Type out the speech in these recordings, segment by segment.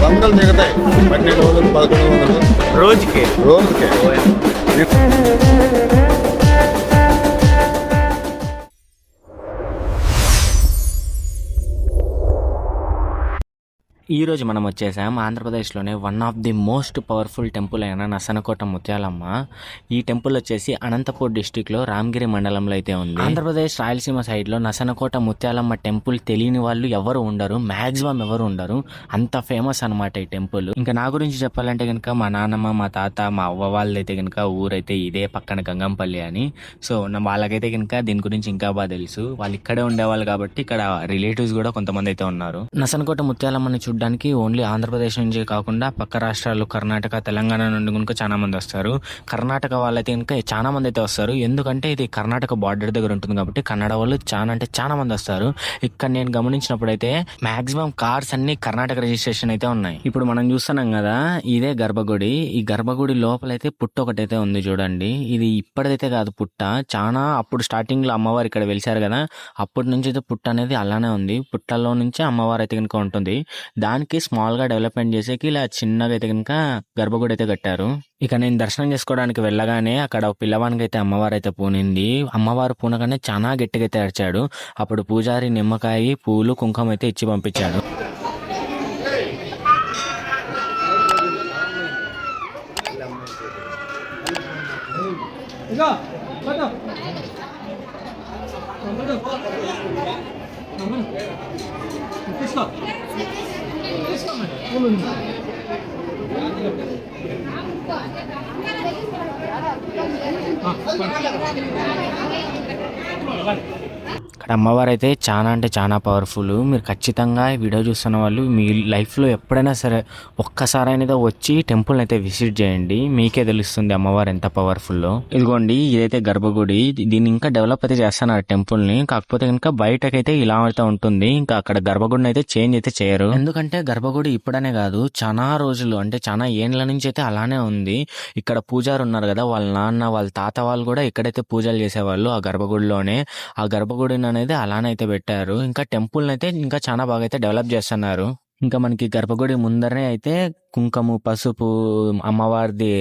వందలు దిగుతాయి 1200 1100 రోజుకి. ఈరోజు మనం వచ్చేసాం ఆంధ్రప్రదేశ్లోనే one of the most powerful temple అయిన నసనకోట ముత్యాలమ్మ. ఈ టెంపుల్ వచ్చేసి అనంతపూర్ డిస్టిక్లో రామగిరి మండలంలో అయితే ఉంది. ఆంధ్రప్రదేశ్ రాయలసీమ సైడ్లో నసనకోట ముత్యాలమ్మ టెంపుల్ తెలియని వాళ్ళు ఎవరు ఉండరు, మ్యాక్సిమం ఎవరు ఉండరు. అంత ఫేమస్ అనమాట ఈ టెంపుల్. ఇంకా నా గురించి చెప్పాలంటే కనుక మా నాన్నమ్మ, మా తాత, మా అవ్వ వాళ్ళైతే కనుక ఊరైతే ఇదే పక్కన గంగంపల్లి అని. సో వాళ్ళకైతే కనుక దీని గురించి ఇంకా బాగా తెలుసు. వాళ్ళు ఇక్కడే ఉండేవాళ్ళు కాబట్టి ఇక్కడ రిలేటివ్స్ కూడా కొంతమంది అయితే ఉన్నారు. నసనకోట ముత్యాలమ్మని చూడడానికి ఓన్లీ ఆంధ్రప్రదేశ్ నుంచి కాకుండా పక్క రాష్ట్రాలు కర్ణాటక, తెలంగాణ నుండి కనుక చాలా మంది వస్తారు. కర్ణాటక వాళ్ళైతే కనుక చాలా మంది అయితే వస్తారు. ఎందుకంటే ఇది కర్ణాటక బార్డర్ దగ్గర ఉంటుంది కాబట్టి కన్నడ వాళ్ళు చాలా అంటే చాలా మంది వస్తారు. ఇక్కడ నేను గమనించినప్పుడు అయితే మాక్సిమం కార్స్ అన్ని కర్ణాటక రిజిస్ట్రేషన్ అయితే ఉన్నాయి. ఇప్పుడు మనం చూస్తున్నాం కదా, ఇదే గర్భగుడి. ఈ గర్భగుడి లోపలైతే పుట్ట ఒకటైతే ఉంది చూడండి. ఇది ఇప్పటిదైతే కాదు పుట్ట, చాలా అప్పుడు స్టార్టింగ్ లో అమ్మవారు ఇక్కడ వెలిసారు కదా, అప్పటి నుంచి అయితే పుట్ట అనేది అలానే ఉంది. పుట్టలో నుంచి అమ్మవారు అయితే కనుక ఉంటుంది. దానికి స్మాల్ గా డెవలప్మెంట్ చేసేకి ఇలా చిన్నగా అయితే కనుక గర్భగుడి అయితే కట్టారు. ఇక నేను దర్శనం చేసుకోవడానికి వెళ్ళగానే అక్కడ ఒక పిల్లవానికి అయితే అమ్మవారు అయితే పూనింది. అమ్మవారు పూనగానే చాలా గట్టిగా అయితే అరిచాడు. అప్పుడు పూజారి నిమ్మకాయ, పూలు, కుంకుమ అయితే ఇచ్చి పంపించాడు. ఇక్కడ అమ్మవారు అయితే చాలా అంటే చాలా పవర్ఫుల్. మీరు ఖచ్చితంగా ఈ వీడియో చూస్తున్న వాళ్ళు మీ లైఫ్లో ఎప్పుడైనా సరే ఒక్కసారి అనేది వచ్చి టెంపుల్ అయితే విజిట్ చేయండి, మీకే తెలుస్తుంది అమ్మవారు ఎంత పవర్ఫుల్లో. ఇదిగోండి, ఇదైతే గర్భగుడి. దీన్ని ఇంకా డెవలప్ అయితే చేస్తున్నారు టెంపుల్ ని. కాకపోతే కనుక బయటకైతే ఇలా అయితే ఉంటుంది. ఇంకా అక్కడ గర్భగుడిని అయితే చేంజ్ అయితే చేయరు. ఎందుకంటే గర్భగుడి ఇప్పుడనే కాదు, చాలా రోజులు అంటే చాలా ఏండ్ల నుంచి అయితే అలానే ఉంది. ఇక్కడ పూజారు ఉన్నారు కదా, వాళ్ళ నాన్న, వాళ్ళ తాత వాళ్ళు కూడా ఇక్కడైతే పూజలు చేసేవాళ్ళు ఆ గర్భగుడిలోనే. ఆ గర్భగుడిని అనేది అలానైతే పెట్టారు. ఇంకా టెంపుల్ అయితే ఇంకా చాలా బాగా అయితే డెవలప్ చేస్తున్నారు. ఇంకా మనకి గర్భగుడి ముందరనే అయితే కుంకుమ, పసుపు, అమ్మవారిది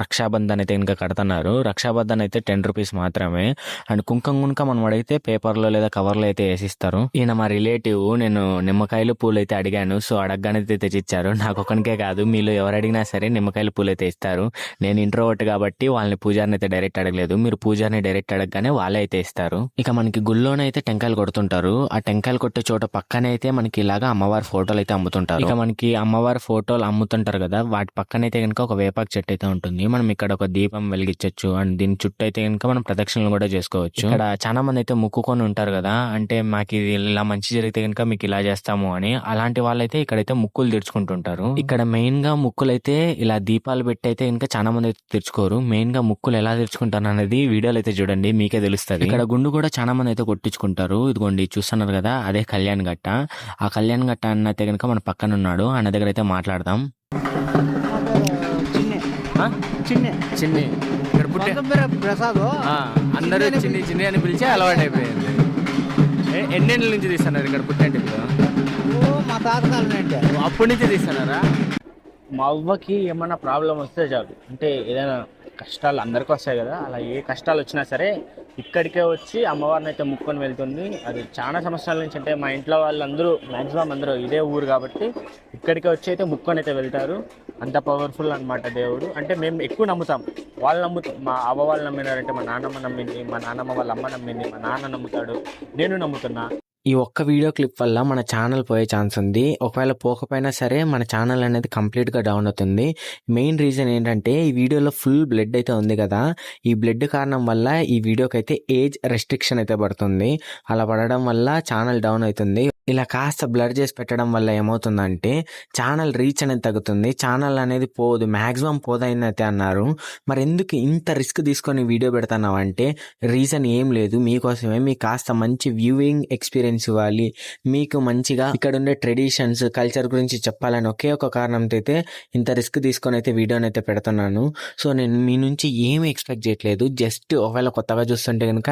రక్షాబంధన్ అయితే ఇంకా కడుతున్నారు. రక్షాబంధన్ అయితే 10 రూపీస్ మాత్రమే. అండ్ కుంకుమ మనం అడిగితే పేపర్లో లేదా కవర్లో అయితే వేసిస్తారు. ఈయన మా రిలేటివ్. నేను నిమ్మకాయలు, పూలు అయితే అడిగాను. సో అడగగానే అయితే తెచ్చిచ్చారు. నాకు ఒకనికే కాదు, మీలో ఎవరు అడిగినా సరే నిమ్మకాయలు, పూలు అయితే ఇస్తారు. నేను ఇంట్రోవర్ట్ కాబట్టి వాళ్ళని పూజారిని అయితే డైరెక్ట్ అడగలేదు. మీరు పూజారిని డైరెక్ట్ అడగగానే వాళ్ళే అయితే ఇస్తారు. ఇక మనకి గుళ్ళోనే అయితే టెంకాయలు కొడుతుంటారు. ఆ టెంకాయలు కొట్టే చోట పక్కనే అయితే మనకి ఇలాగా అమ్మవారి ఫోటోలు అయితే అమ్ముతుంటారు. ఇక మనకి అమ్మవారి ఫోటోలు అమ్ముతుంటారు కదా, వాటి పక్కనైతే కనుక ఒక వేపాకు చెట్టు అయితే ఉంటుంది. మనం ఇక్కడ ఒక దీపం వెలిగించవచ్చు. అండ్ దీని చుట్టూ అయితే కనుక మనం ప్రదక్షిణలు కూడా చేసుకోవచ్చు. ఇక్కడ చాలా మంది అయితే మొక్కుకొని ఉంటారు కదా, అంటే మాకు ఇది ఇలా మంచి జరిగితే కనుక మీకు ఇలా చేస్తాము అని. అలాంటి వాళ్ళైతే ఇక్కడైతే ముక్కులు తీర్చుకుంటుంటారు. ఇక్కడ మెయిన్ గా ముక్కులు అయితే ఇలా దీపాలు పెట్టి అయితే ఇంకా చాలా మంది అయితే తెచ్చుకోరు. మెయిన్ గా ముక్కులు ఎలా తెచ్చుకుంటారు అనేది వీడియోలు అయితే చూడండి, మీకే తెలుస్తుంది. ఇక్కడ గుండు కూడా చాలా మంది అయితే కొట్టించుకుంటారు. ఇదిగోండి చూస్తున్నారు కదా, అదే కళ్యాణ్ గట్ట. ఆ కళ్యాణ్ గట్ట అన్న అయితే కనుక మన పక్కన ఉన్నాడు, అన్న దగ్గర అయితే మాట్లాడదాం. చిన్ని ఇక్కడ పుట్టే ప్రసాద్ అందరూ చిన్ని చిన్ని అని పిలిచి అలవాటు అయిపోయింది. ఎన్నేళ్ళ నుంచి తీస్తున్నారు ఇక్కడ పుట్టేంటి? మా తాతకాలం అంటే అప్పటి నుంచి తీస్తున్నారా? మా అవ్వకి ఏమన్నా ప్రాబ్లం వస్తే చాలు, అంటే ఏదైనా కష్టాలు అందరికీ వస్తాయి కదా, అలా ఏ కష్టాలు వచ్చినా సరే ఇక్కడికే వచ్చి అమ్మవారిని అయితే ముక్కొని వెళ్తుంది. అది చాలా సంవత్సరాల నుంచి, అంటే మా ఇంట్లో వాళ్ళందరూ మ్యాక్సిమం అందరూ ఇదే ఊరు కాబట్టి ఇక్కడికే వచ్చి అయితే ముక్కొని అయితే వెళ్తారు. అంత పవర్ఫుల్ అనమాట దేవుడు. అంటే మేము ఎక్కువ నమ్ముతాం, వాళ్ళు నమ్ముతాం. మా అవ్వ వాళ్ళు నమ్మినారంటే మా నాన్నమ్మ నమ్మింది, మా నాన్నమ్మ వాళ్ళ అమ్మ నమ్మింది, మా నాన్న నమ్ముతాడు, నేను నమ్ముతున్నా. ఈ ఒక్క వీడియో క్లిప్ వల్ల మన ఛానల్ పోయే ఛాన్స్ ఉంది. ఒకవేళ పోకపోయినా సరే మన ఛానల్ అనేది కంప్లీట్గా డౌన్ అవుతుంది. మెయిన్ రీజన్ ఏంటంటే ఈ వీడియోలో ఫుల్ బ్లడ్ అయితే ఉంది కదా, ఈ బ్లడ్ కారణం వల్ల ఈ వీడియోకి అయితే ఏజ్ రెస్ట్రిక్షన్ అయితే పడుతుంది. అలా పడడం వల్ల ఛానల్ డౌన్ అవుతుంది. ఇలా కాస్త బ్లర్ చేసి పెట్టడం వల్ల ఏమవుతుందంటే ఛానల్ రీచ్ అనేది తగ్గుతుంది, ఛానల్ అనేది పోదు, మ్యాక్సిమం పోదని అయితే అన్నారు. మరి ఎందుకు ఇంత రిస్క్ తీసుకొని వీడియో పెడుతున్నావు అంటే రీజన్ ఏం లేదు, మీకోసమే. మీకు కాస్త మంచి వ్యూయింగ్ ఎక్స్పీరియన్స్ ఇవ్వాలి, మీకు మంచిగా ఇక్కడ ఉండే ట్రెడిషన్స్ కల్చర్ గురించి చెప్పాలని ఒకే ఒక కారణంతో అయితే ఇంత రిస్క్ తీసుకొని అయితే వీడియోని అయితే పెడుతున్నాను. సో నేను మీ నుంచి ఏమి ఎక్స్పెక్ట్ చేయట్లేదు, జస్ట్ ఒకవేళ కొత్తగా చూస్తుంటే కనుక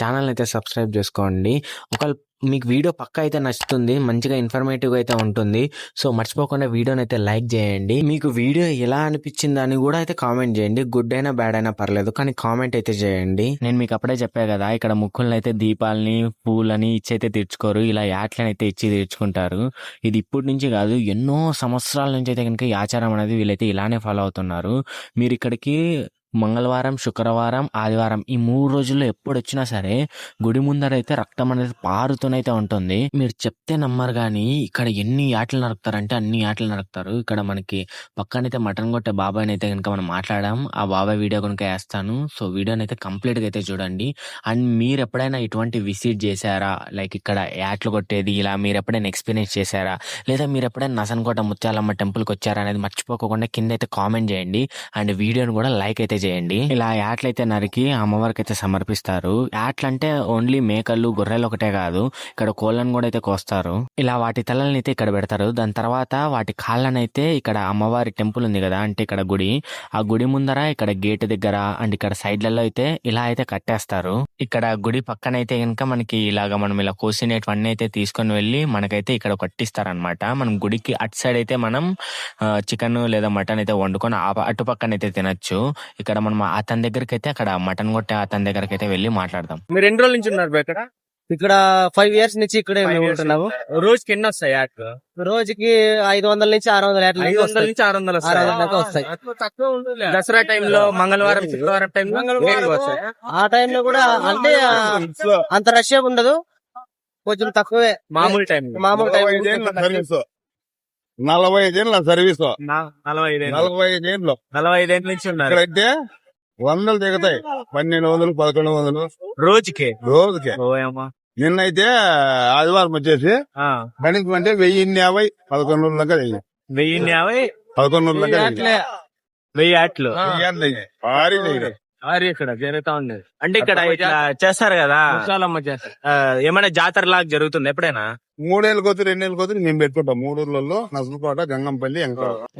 ఛానల్ అయితే సబ్స్క్రైబ్ చేసుకోండి. ఒకవేళ మీకు వీడియో పక్కా అయితే నచ్చుతుంది, మంచిగా ఇన్ఫర్మేటివ్గా అయితే ఉంటుంది. సో మర్చిపోకుండా వీడియోని అయితే లైక్ చేయండి. మీకు వీడియో ఎలా అనిపించింది అని కూడా అయితే కామెంట్ చేయండి, గుడ్ అయినా బ్యాడ్ అయినా పర్లేదు, కానీ కామెంట్ అయితే చేయండి. నేను మీకు అప్పుడే చెప్పా కదా, ఇక్కడ ముక్కులను అయితే దీపాలని పూలని ఇచ్చి అయితే తీర్చుకోరు, ఇలా యాట్లని అయితే ఇచ్చి తీర్చుకుంటారు. ఇది ఇప్పటి నుంచి కాదు, ఎన్నో సంవత్సరాల నుంచి అయితే కనుక ఈ ఆచారం అనేది వీళ్ళైతే ఇలానే ఫాలో అవుతున్నారు. మీరు ఇక్కడికి మంగళవారం, శుక్రవారం, ఆదివారం ఈ 3 రోజుల్లో ఎప్పుడు వచ్చినా సరే గుడి ముందర అయితే రక్తం అనేది పారుతూనైతే ఉంటుంది. మీరు చెప్తే నమ్మరు కానీ ఇక్కడ ఎన్ని యాటలు నరుకుతారంటే అన్ని యాటలు నరుకుతారు. ఇక్కడ మనకి పక్కనైతే మటన్ కొట్టే బాబాయ్ అయితే కనుక మనం మాట్లాడాం, ఆ బాబాయ్ వీడియో కనుక వేస్తాను. సో వీడియోని అయితే కంప్లీట్గా అయితే చూడండి. అండ్ మీరు ఎప్పుడైనా ఇటువంటి విజిట్ చేశారా, లైక్ ఇక్కడ యాట్లు కొట్టేది ఇలా మీరు ఎప్పుడైనా ఎక్స్పీరియన్స్ చేశారా, లేదా మీరు ఎప్పుడైనా నసనకోట ముత్యాలమ్మ టెంపుల్కి వచ్చారా అనేది మర్చిపోకుండా కింద అయితే కామెంట్ చేయండి. అండ్ వీడియోని కూడా లైక్ అయితే చేయండి. ఇలా యాట్లయితే నరికి అమ్మవారికి అయితే సమర్పిస్తారు. యాట్లు అంటే ఓన్లీ మేకలు గొర్రెలు ఒకటే కాదు, ఇక్కడ కోళ్ళను కూడా అయితే కోస్తారు. ఇలా వాటి తలల్ని అయితే ఇక్కడ పెడతారు. దాని తర్వాత వాటి కాళ్ళనైతే ఇక్కడ అమ్మవారి టెంపుల్ ఉంది కదా, అంటే ఇక్కడ గుడి, ఆ గుడి ముందర ఇక్కడ గేట్ దగ్గర అండ్ ఇక్కడ సైడ్లలో అయితే ఇలా అయితే కట్టేస్తారు. ఇక్కడ గుడి పక్కన అయితే కనుక మనకి ఇలాగా మనం ఇలా కోసినవన్నీ అయితే తీసుకొని వెళ్ళి మనకైతే ఇక్కడ కట్టిస్తారనమాట. మనం గుడికి అటు సైడ్ అయితే మనం చికెన్ లేదా మటన్ అయితే వండుకొని అటు పక్కన అయితే తినచ్చు. ఇక్కడ మనం అతని దగ్గరికి అయితే అక్కడ మటన్ కొట్టే అతని దగ్గరికి అయితే వెళ్ళి మాట్లాడదాం. మీరు ఎన్ని రోజుల నుంచి ఉన్నారు ఇక్కడ? ఇక్కడ 5 years నుంచి ఇక్కడే మేము ఉంటున్నాము. రోజుకి ఎన్ని వస్తాయి యాట్లు? రోజుకి 500 నుంచి 600 యాట్లు 500 నుంచి 600 వస్తాయి. దసరా టైంలో, మంగళవారం, శుక్రవారం టైంలో వస్తాయి. ఆ టైంలో కూడా అంటే అంత రష్ ఉండదు, కొంచెం తక్కువే. మామూలు టైం మామూలు టైం 45 ఏళ్ళ సర్వీసు, 45 ఏళ్ళ సర్వీసు, 45 ఏళ్ళు 45 నుంచి ఉన్నారు. ఇక్కడైతే వందలు దిగుతాయి, 1200, 1100 రోజుకి. రోజుకి. నిన్నైతే ఆదివారం వచ్చేసి గణితం అంటే 1050, 1100 దాకా దిగాయి. 1050, 1100 దాకా దిగాయి. 1000 యాట్లు భారీ దిగాయి. ఇక్కడ జరుగుతా ఉండేది. అంటే ఇక్కడ ఇట్లా చేస్తారు కదా, ఏమైనా జాతర లాగా జరుగుతుంది ఎప్పుడైనా? 3 ఏళ్ళ కొద్ది 2 ఏళ్ళ కొద్ది మేము పెట్టుకుంటాం. 3 ఊర్లలో నసలకోట, గంగంపల్లి,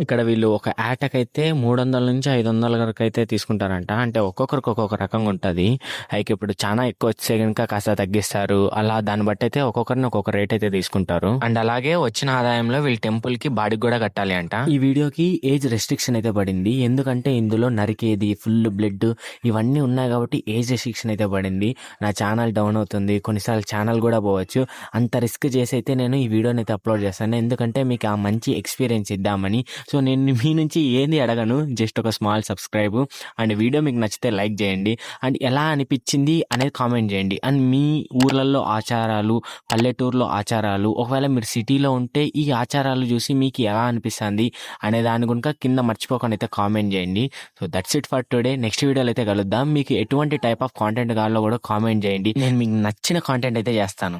ఇక్కడ వీళ్ళు ఒక యాటకైతే 300 నుంచి 500 వరకు అయితే తీసుకుంటారంట. అంటే ఒక్కొక్కరికి ఒక్కొక్క రకంగా ఉంటది. లైక్ ఇప్పుడు చాలా ఎక్కువ వచ్చే కనుక కాస్త తగ్గిస్తారు, అలా దాన్ని బట్టి అయితే ఒక్కొక్కరిని ఒక్కొక్క రేట్ అయితే తీసుకుంటారు. అండ్ అలాగే వచ్చిన ఆదాయంలో వీళ్ళు టెంపుల్ కి బాడీకి కూడా కట్టాలి అంట. ఈ వీడియోకి ఏజ్ రెస్ట్రిక్షన్ అయితే పడింది, ఎందుకంటే ఇందులో నరికేది, ఫుల్ బ్లడ్ ఇవన్నీ ఉన్నాయి కాబట్టి ఏజ్ రెస్ట్రిక్షన్ అయితే పడింది. నా ఛానల్ డౌన్ అవుతుంది, కొన్నిసార్లు ఛానల్ కూడా పోవచ్చు. అంత రిస్క్ చేసి అయితే నేను ఈ వీడియోని అయితే అప్లోడ్ చేస్తాను, ఎందుకంటే మీకు ఆ మంచి ఎక్స్పీరియన్స్ ఇద్దామని. సో నేను మీ నుంచి ఏంది అడగను, జస్ట్ ఒక స్మాల్ సబ్స్క్రైబ్ అండ్ వీడియో మీకు నచ్చితే లైక్ చేయండి. అండ్ ఎలా అనిపించింది అనేది కామెంట్ చేయండి. అండ్ మీ ఊర్లలో ఆచారాలు, పల్లెటూరులో ఆచారాలు, ఒకవేళ మీరు సిటీలో ఉంటే ఈ ఆచారాలు చూసి మీకు ఎలా అనిపిస్తుంది అనే దాని కనుక కింద మర్చిపోకుండా అయితే కామెంట్ చేయండి. So that's it for today. Next వీడియోలో అయితే కలుద్దాం. మీకు ఎటువంటి టైప్ ఆఫ్ కాంటెంట్ కావాలో కూడా కామెంట్ చేయండి, నేను మీకు నచ్చిన కాంటెంట్ అయితే చేస్తాను.